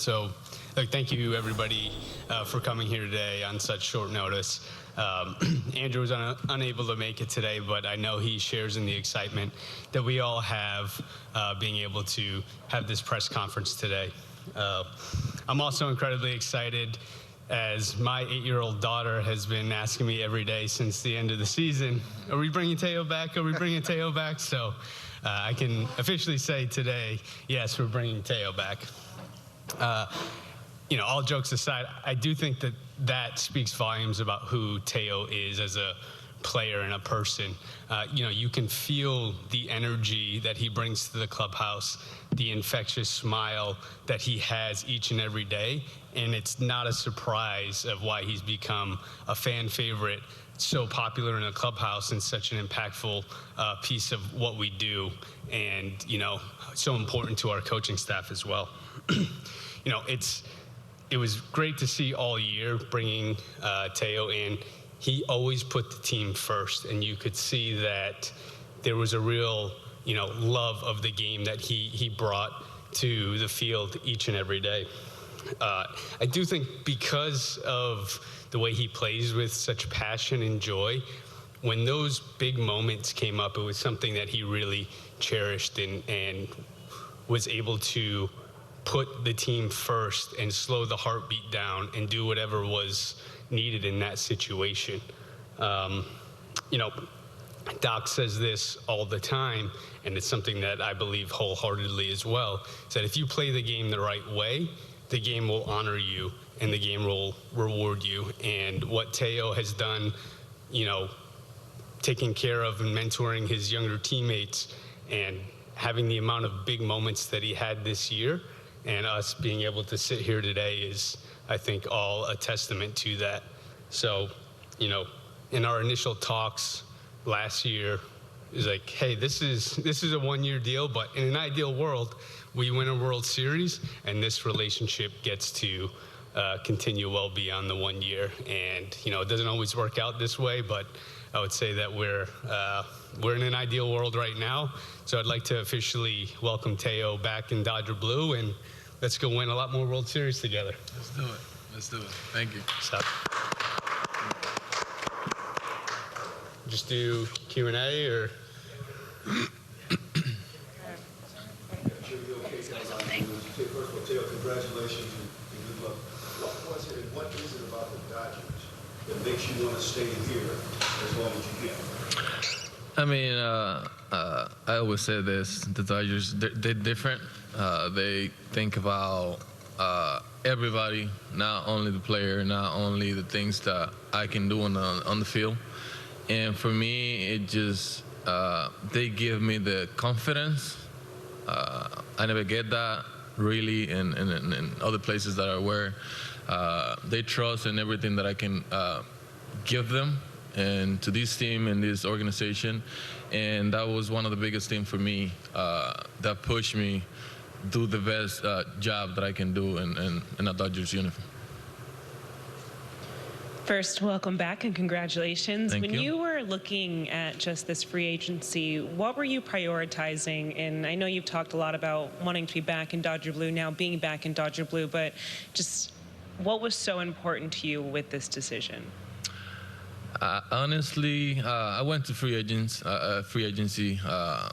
So, look, thank you everybody for coming here today on such short notice. Andrew was unable to make it today, but I know he shares in the excitement that we all have being able to have this press conference today. I'm also incredibly excited as my 8-year-old daughter has been asking me every day since the end of the season, are we bringing Teo back? Are we bringing Teo back? So I can officially say today, yes, we're bringing Teo back. All jokes aside, I do think that speaks volumes about who Teo is as a player and a person. You can feel the energy that he brings to the clubhouse, the infectious smile that he has each and every day, and it's not a surprise of why he's become a fan favorite, so popular in the clubhouse and such an impactful piece of what we do, and so important to our coaching staff as well. It was great to see all year bringing Teo in. He always put the team first, and you could see that there was a real, love of the game that he brought to the field each and every day. I do think because of the way he plays with such passion and joy, when those big moments came up, it was something that he really cherished and was able to put the team first and slow the heartbeat down and do whatever was needed in that situation. Doc says this all the time, and it's something that I believe wholeheartedly as well, is that if you play the game the right way, the game will honor you and the game will reward you. And what Teo has done, taking care of and mentoring his younger teammates and having the amount of big moments that he had this year, and us being able to sit here today is, I think, all a testament to that. So, in our initial talks last year, it was like, hey, this is a one-year deal, but in an ideal world, we win a World Series, and this relationship gets to continue well beyond the 1 year. And it doesn't always work out this way, but I would say that we're in an ideal world right now. So I'd like to officially welcome Teo back in Dodger Blue, and let's go win a lot more World Series together. Let's do it. Thank you. So, just do Q&A or? First of all, Teo, congratulations and good luck. What is it about the Dodgers that makes you want to stay here as long as you can? I mean, I always say this: the Dodgers, they're different. They think about everybody, not only the player, not only the things that I can do on the field. And for me, it just they give me the confidence. I never get that really in other places that I wear. They trust in everything that I can give them and to this team and this organization. And that was one of the biggest things for me that pushed me do the best job that I can do in a Dodgers uniform. First, welcome back and congratulations. Thank when you. you were looking at just this free agency, what were you prioritizing? And I know you've talked a lot about wanting to be back in Dodger Blue, now being back in Dodger Blue, but just what was so important to you with this decision? Honestly, I went to free agency. I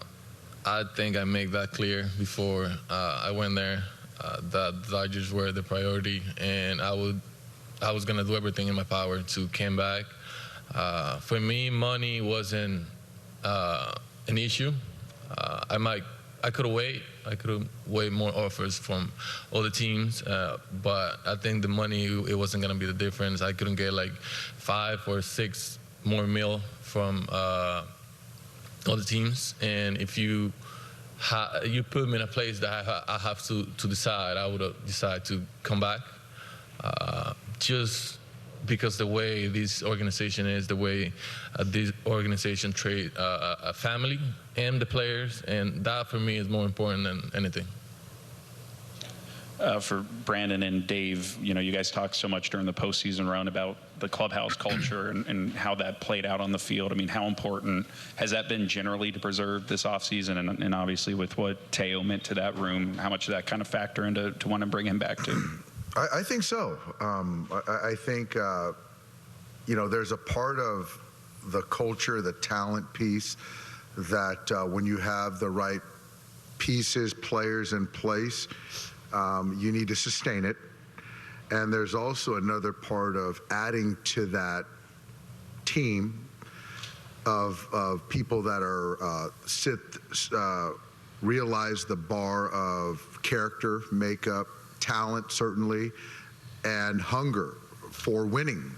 think I made that clear before I went there, that the Dodgers were the priority, and I was going to do everything in my power to come back. For me, money wasn't an issue. I could have waited. I could have waited more offers from other teams, but I think the money, it wasn't going to be the difference. I couldn't get like 5 or 6 more mil from other teams, and if you put me in a place that I have to decide, I would have decided to come back. Just because the way this organization is, the way this organization treat a family and the players, and that for me is more important than anything. for Brandon and Dave, you know, you guys talked so much during the postseason run about the clubhouse culture and how that played out on the field. I mean, how important has that been generally to preserve this offseason? And obviously with what Teo meant to that room, how much did that kind of factor into want to bring him back to? I think so. I think, you know, there's a part of the culture, the talent piece, that when you have the right pieces, players in place, you need to sustain it. And there's also another part of adding to that team of people that are realize the bar of character, makeup, talent, certainly, and hunger for winning.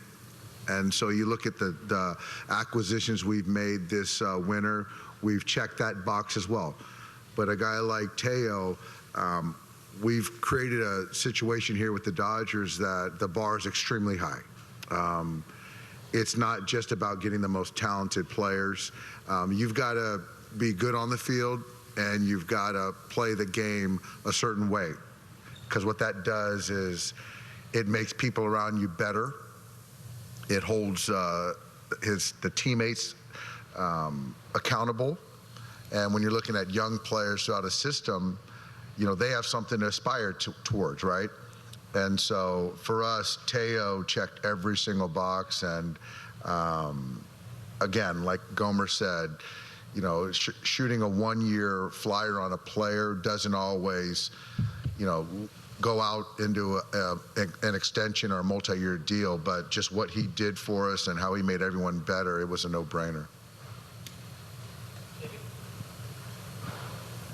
And so you look at the acquisitions we've made this winter, we've checked that box as well. But a guy like Teo, we've created a situation here with the Dodgers that the bar is extremely high. It's not just about getting the most talented players. You've got to be good on the field, and you've got to play the game a certain way. Because what that does is it makes people around you better. It holds the teammates accountable. And when you're looking at young players throughout a system, you know, they have something to aspire towards, right? And so for us, Teo checked every single box. And again, like Gomer said, you know, shooting a one-year flyer on a player doesn't always, you know, go out into an extension or a multi-year deal, but just what he did for us and how he made everyone better, it was a no-brainer.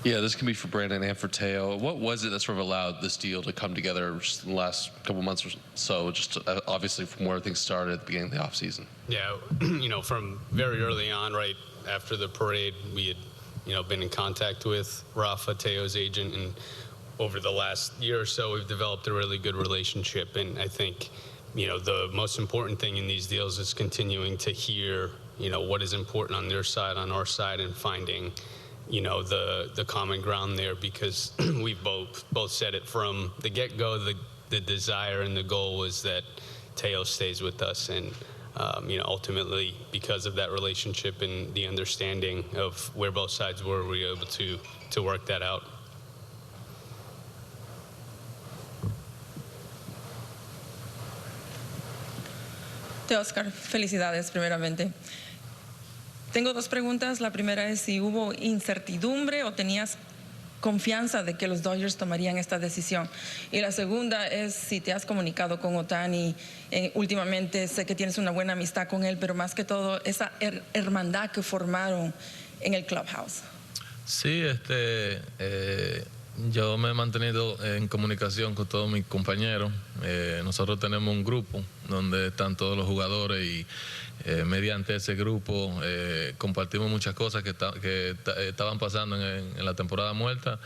Yeah, this can be for Brandon and for Teo. What was it that sort of allowed this deal to come together just in the last couple months or so, just obviously from where things started at the beginning of the offseason? Yeah, you know, from very early on, right after the parade, we had, you know, been in contact with Rafa, Teo's agent, and over the last year or so, we've developed a really good relationship. And I think, you know, the most important thing in these deals is continuing to hear, you know, what is important on their side, on our side, and finding, you know, the common ground there, because we've both said it from the get-go. The desire and the goal was that Teo stays with us, and you know, ultimately, because of that relationship and the understanding of where both sides were, we were able to work that out. Teoscar, felicidades primeramente. Tengo dos preguntas. La primera es si hubo incertidumbre o tenías confianza de que los Dodgers tomarían esta decisión. Y la segunda es si te has comunicado con Ohtani. Últimamente sé que tienes una buena amistad con él, pero más que todo esa hermandad que formaron en el clubhouse. Sí, yo me he mantenido en comunicación con todos mis compañeros. Nosotros tenemos un grupo donde están todos los jugadores y mediante ese grupo compartimos muchas cosas que estaban pasando en la temporada muerta,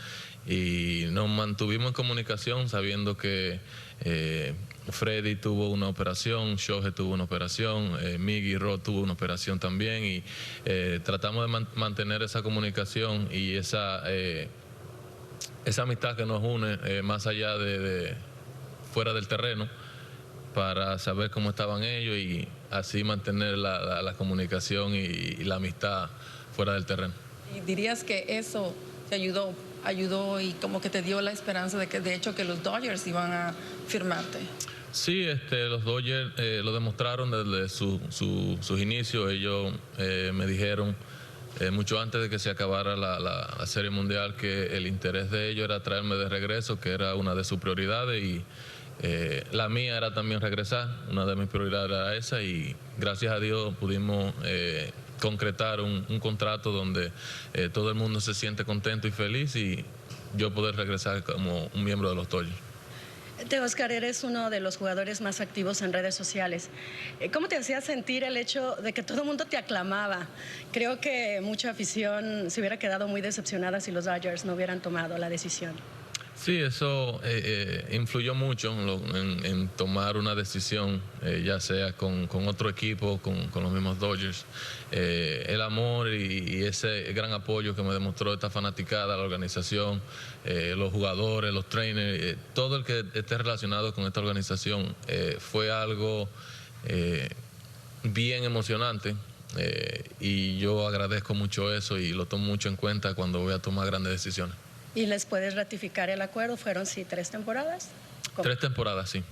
y nos mantuvimos en comunicación sabiendo que Freddy tuvo una operación, Shohei tuvo una operación, Miggy Rod tuvo una operación también, y tratamos de mantener esa comunicación y esa amistad que nos une más allá de fuera del terreno, para saber cómo estaban ellos y así mantener la comunicación y la amistad fuera del terreno. ¿Y dirías que eso te ayudó y como que te dio la esperanza de que de hecho que los Dodgers iban a firmarte? Sí, los Dodgers lo demostraron desde sus inicios. Ellos me dijeron mucho antes de que se acabara la Serie Mundial que el interés de ellos era traerme de regreso, que era una de sus prioridades, y la mía era también regresar. Una de mis prioridades era esa, y gracias a Dios pudimos concretar un contrato donde todo el mundo se siente contento y feliz, y yo poder regresar como un miembro de los Dodgers. Teoscar, eres uno de los jugadores más activos en redes sociales. ¿Cómo te hacía sentir el hecho de que todo el mundo te aclamaba? Creo que mucha afición se hubiera quedado muy decepcionada si los Dodgers no hubieran tomado la decisión. Sí, eso influyó mucho en tomar una decisión, ya sea con otro equipo, con los mismos Dodgers. El amor y ese gran apoyo que me demostró esta fanaticada, la organización, los jugadores, los trainers, todo el que esté relacionado con esta organización, fue algo bien emocionante. Y yo agradezco mucho eso y lo tomo mucho en cuenta cuando voy a tomar grandes decisiones. ¿Y les puedes ratificar el acuerdo? ¿Fueron, sí, 3 temporadas? ¿Cómo? 3 temporadas, sí.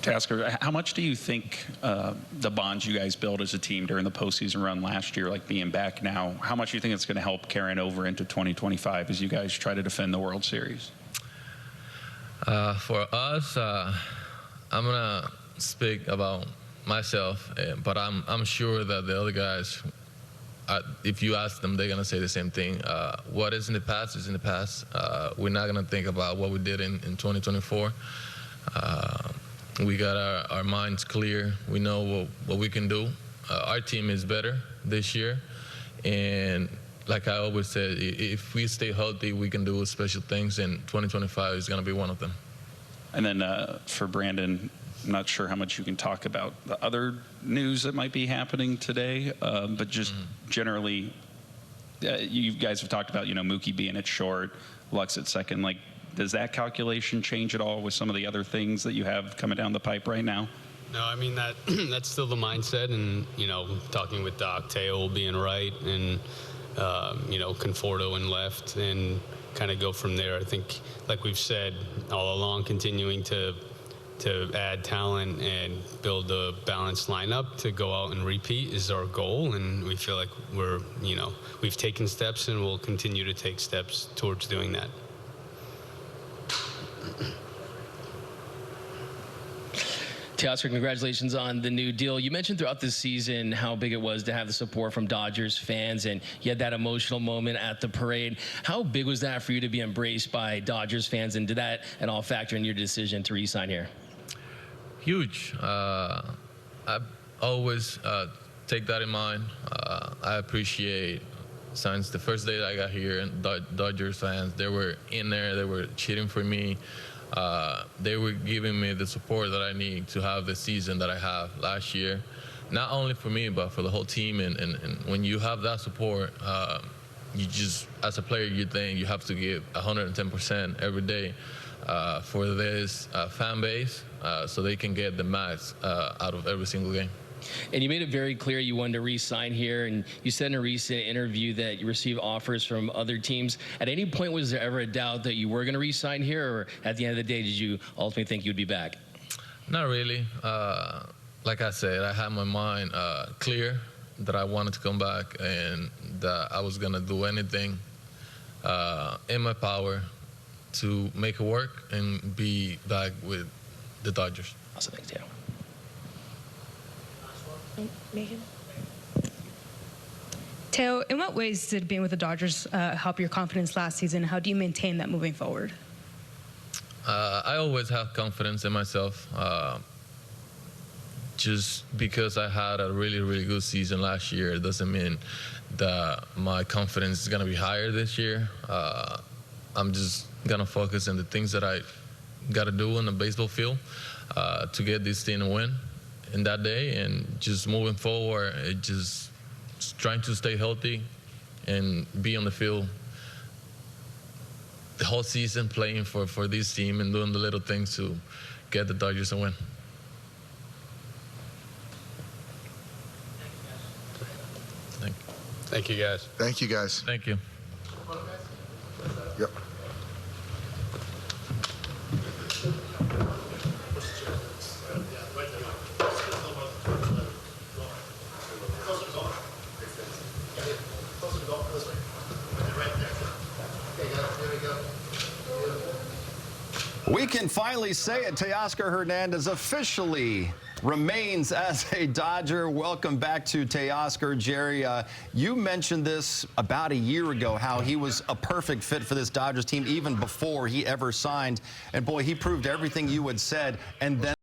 Teoscar, how much do you think the bonds you guys built as a team during the postseason run last year, like being back now, how much do you think it's going to help carrying over into 2025 as you guys try to defend the World Series? For us, I'm going to speak about myself, but I'm sure that the other guys, if you ask them, they're going to say the same thing. What is in the past is in the past. We're not going to think about what we did in 2024. We got our minds clear. We know what we can do. Our team is better this year. And like I always said, if we stay healthy, we can do special things, and 2025 is going to be one of them. And then for Brandon, I'm not sure how much you can talk about the other news that might be happening today, but just generally, you guys have talked about, Mookie being at short, Lux at second. Like, does that calculation change at all with some of the other things that you have coming down the pipe right now? No, I mean, that's still the mindset, and, talking with Doc, Teo being right, and, Conforto and left, and kind of go from there. I think, like we've said all along, continuing to add talent and build a balanced lineup to go out and repeat is our goal, and we feel like we've taken steps and we'll continue to take steps towards doing that. Teoscar, congratulations on the new deal. You mentioned throughout the season how big it was to have the support from Dodgers fans, and you had that emotional moment at the parade. How big was that for you to be embraced by Dodgers fans, and did that at all factor in your decision to re-sign here? Huge. I always take that in mind. I appreciate since the first day that I got here, and Dodgers fans, they were in there, they were cheering for me. They were giving me the support that I need to have the season that I have last year, not only for me, but for the whole team. And when you have that support, you just, as a player, you think you have to give 110% every day for this fan base so they can get the max out of every single game. And you made it very clear you wanted to re-sign here, and you said in a recent interview that you received offers from other teams. At any point, was there ever a doubt that you were going to re-sign here, or at the end of the day, did you ultimately think you'd be back? Not really. Like I said, I had my mind clear that I wanted to come back, and that I was going to do anything in my power to make it work and be back with the Dodgers. Awesome. Thanks, Teo. Megan? Teo, in what ways did being with the Dodgers help your confidence last season? How do you maintain that moving forward? I always have confidence in myself. Just because I had a really, really good season last year doesn't mean that my confidence is going to be higher this year. I'm just going to focus on the things that I got to do on the baseball field to get this team to win in that day, and just moving forward, just trying to stay healthy and be on the field the whole season, playing for this team and doing the little things to get the Dodgers a win. Thank you, guys. Thank you, guys. Thank you. Yep. We can finally say it. Teoscar Hernández officially remains as a Dodger. Welcome back to Teoscar. Jerry, you mentioned this about a year ago, how he was a perfect fit for this Dodgers team even before he ever signed. And boy, he proved everything you had said and then